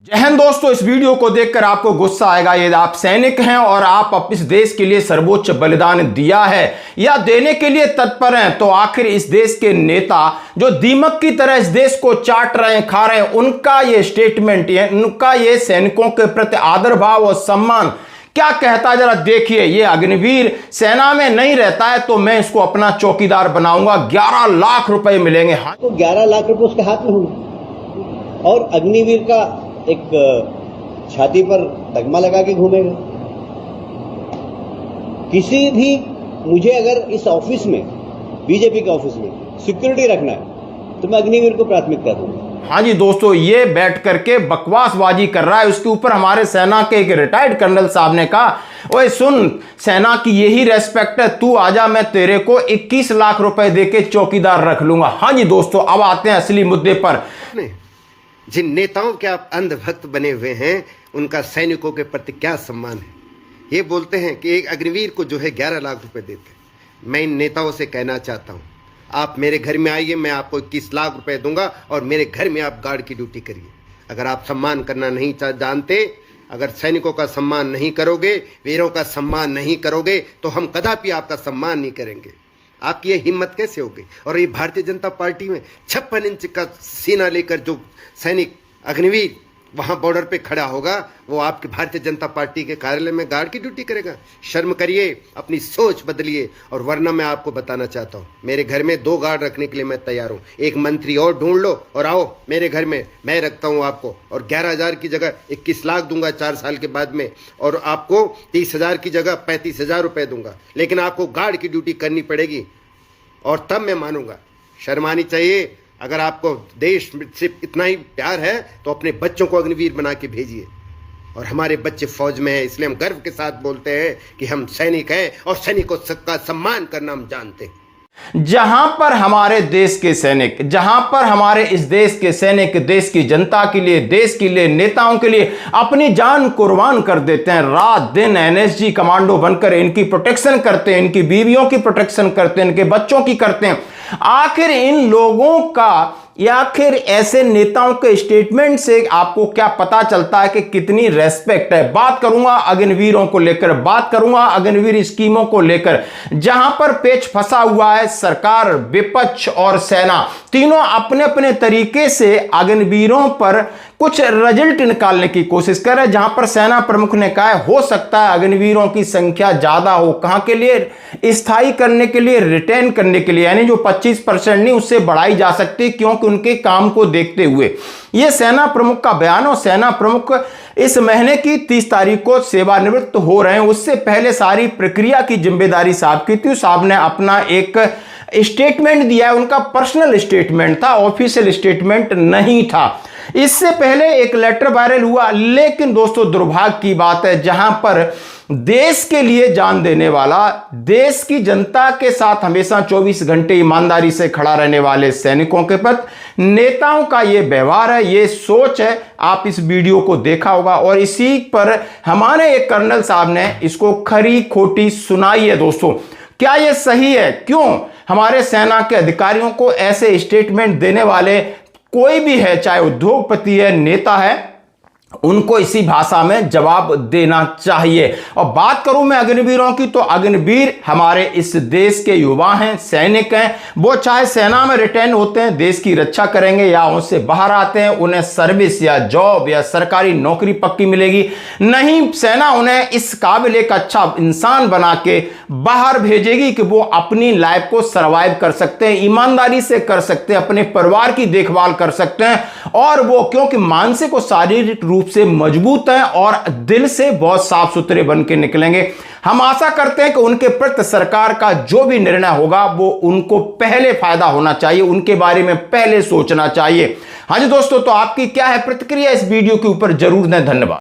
जय हिंद दोस्तों, इस वीडियो को देखकर आपको गुस्सा आएगा। यदि आप सैनिक हैं और आप इस देश के लिए सर्वोच्च बलिदान दिया है या देने के लिए तत्पर हैं, तो आखिर इस देश के नेता जो दीमक की तरह इस देश को चाट रहे हैं, खा रहे हैं, उनका ये स्टेटमेंट, उनका ये सैनिकों के प्रति आदर भाव और सम्मान क्या कहता है, जरा देखिए। ये अग्निवीर सेना में नहीं रहता है तो मैं इसको अपना चौकीदार बनाऊंगा, 11 लाख रुपए मिलेंगे। हाँ, तो 11 लाख रुपए उसके हाथ में होंगे और अग्निवीर का एक छाती पर तगमा लगा के घूमेगा। किसी भी मुझे अगर इस ऑफिस में, बीजेपी के ऑफिस में सिक्योरिटी रखना है तो मैं अग्निवीर को प्राथमिकता दूंगा। हाँ जी दोस्तों, ये बैठ करके बकवासबाजी कर रहा है। उसके ऊपर हमारे सेना के एक रिटायर्ड कर्नल साहब ने कहा, ओए सुन, सेना की यही रेस्पेक्ट है, तू आजा, मैं तेरे को 21 लाख रुपए देके चौकीदार रख लूंगा। हाँ जी दोस्तों, अब आते हैं असली मुद्दे पर। जिन नेताओं के आप अंधभक्त बने हुए हैं, उनका सैनिकों के प्रति क्या सम्मान है। ये बोलते हैं कि एक अग्निवीर को जो है 11 लाख रुपए देते हैं। मैं इन नेताओं से कहना चाहता हूं, आप मेरे घर में आइए, मैं आपको 21 लाख रुपए दूंगा और मेरे घर में आप गार्ड की ड्यूटी करिए। अगर आप सम्मान करना नहीं जानते, अगर सैनिकों का सम्मान नहीं करोगे, वीरों का सम्मान नहीं करोगे, तो हम कदापि आपका सम्मान नहीं करेंगे। आपकी ये हिम्मत कैसे होगी। और ये भारतीय जनता पार्टी में 56 इंच का सीना लेकर जो सैनिक अग्निवीर वहां बॉर्डर पे खड़ा होगा, वो आपकी भारतीय जनता पार्टी के कार्यालय में गार्ड की ड्यूटी करेगा। शर्म करिए, अपनी सोच बदलिए। और वरना मैं आपको बताना चाहता हूं, मेरे घर में 2 गार्ड रखने के लिए मैं तैयार हूं। एक मंत्री और ढूंढ लो और आओ मेरे घर में, मैं रखता हूं आपको। और 11,000 की जगह 21 लाख दूंगा 4 साल के बाद में, और आपको 30,000 की जगह 35,000 रुपए दूंगा। लेकिन आपको गार्ड की ड्यूटी करनी पड़ेगी और तब मैं मानूंगा। शर्म आनी चाहिए। अगर आपको देश से इतना ही प्यार है तो अपने बच्चों को अग्निवीर बना के भेजिए। और हमारे बच्चे फौज में हैं, इसलिए हम गर्व के साथ बोलते हैं कि हम सैनिक हैं और सैनिकों का सम्मान करना हम जानते हैं। जहां पर हमारे देश के सैनिक, जहां पर हमारे इस देश के सैनिक देश की जनता के लिए, देश के लिए, नेताओं के लिए अपनी जान कुर्बान कर देते हैं, रात दिन एनएसजी कमांडो बनकर इनकी प्रोटेक्शन करते हैं, इनकी बीवियों की प्रोटेक्शन करते हैं, इनके बच्चों की करते हैं। आखिर इन लोगों का या आखिर ऐसे नेताओं के स्टेटमेंट से आपको क्या पता चलता है कि कितनी रेस्पेक्ट है। बात करूंगा अग्निवीरों को लेकर, बात करूंगा अग्निवीर स्कीमों को लेकर, जहां पर पेच फंसा हुआ है। सरकार, विपक्ष और सेना तीनों अपने अपने तरीके से अग्निवीरों पर कुछ रिजल्ट निकालने की कोशिश कर रहे हैं। जहां पर सेना प्रमुख ने कहा है, हो सकता है अग्निवीरों की संख्या ज्यादा हो। कहां के लिए? स्थायी करने के लिए, रिटेन करने के लिए, यानी जो 25% नहीं, उससे बढ़ाई जा सकती, क्योंकि उनके काम को देखते हुए। यह सेना प्रमुख का बयान। और सेना प्रमुख इस महीने की 30 तारीख को सेवानिवृत्त हो रहे हैं। उससे पहले सारी प्रक्रिया की जिम्मेदारी साहब की थी। साहब ने अपना एक स्टेटमेंट दिया है, उनका पर्सनल स्टेटमेंट था, ऑफिशियल स्टेटमेंट नहीं था। इससे पहले एक लेटर वायरल हुआ। लेकिन दोस्तों, दुर्भाग्य की बात है, जहां पर देश के लिए जान देने वाला, देश की जनता के साथ हमेशा 24 घंटे ईमानदारी से खड़ा रहने वाले सैनिकों के प्रति नेताओं का यह व्यवहार है, यह सोच है। आप इस वीडियो को देखा होगा और इसी पर हमारे एक कर्नल साहब ने इसको खरी खोटी सुनाई है। दोस्तों, क्या यह सही है? क्यों हमारे सेना के अधिकारियों को ऐसे स्टेटमेंट देने वाले कोई भी है, चाहे उद्योगपति है, नेता है, उनको इसी भाषा में जवाब देना चाहिए। और बात करूं मैं अग्निवीरों की, तो अग्निवीर हमारे इस देश के युवा हैं, सैनिक हैं। वो चाहे सेना में रिटेन होते हैं, देश की रक्षा करेंगे, या उससे बाहर आते हैं, उन्हें सर्विस या जॉब या सरकारी नौकरी पक्की मिलेगी नहीं। सेना उन्हें इस काबिल एक अच्छा इंसान बना के बाहर भेजेगी कि वो अपनी लाइफ को सर्वाइव कर सकते हैं, ईमानदारी से कर सकते हैं, अपने परिवार की देखभाल कर सकते हैं। और वो क्योंकि मानसिक और शारीरिक रूप से मजबूत हैं और दिल से बहुत साफ सुथरे बन के निकलेंगे। हम आशा करते हैं कि उनके प्रति सरकार का जो भी निर्णय होगा वो उनको पहले फायदा होना चाहिए, उनके बारे में पहले सोचना चाहिए। हाँ जी दोस्तों, तो आपकी क्या है प्रतिक्रिया इस वीडियो के ऊपर, जरूर दें। धन्यवाद।